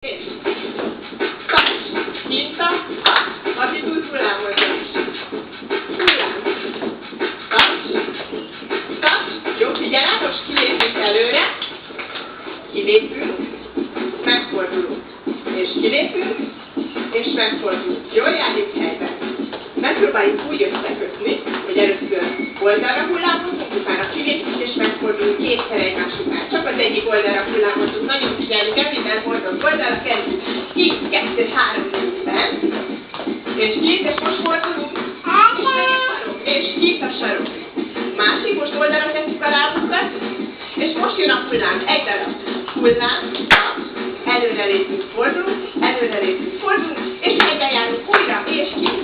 És taps, hinta, attitűd hullámozás. Hullám. Taps, jó, figyelem, most kilépünk előre, kilépünk, megfordulunk, és kilépünk, és megfordulunk. Jól járjuk helyben. Megpróbáljuk úgy összekötni, hogy először oldalra hullámozunk, utána kilépünk és megfordulunk kétszer egymás után. Csak az egyik oldalra hullámozunk, nagyon figyelni kell, minden fordulunk oldalra, kezdjük. 1, 2, 3, 4, fent. És két, és most fordulunk. És két a sarok. Másik, most oldalra tesszük a lábukat. És most jön a hullám. Egy darab. Hullám, előre lépünk, fordulunk, és egyben járunk újra, és ki.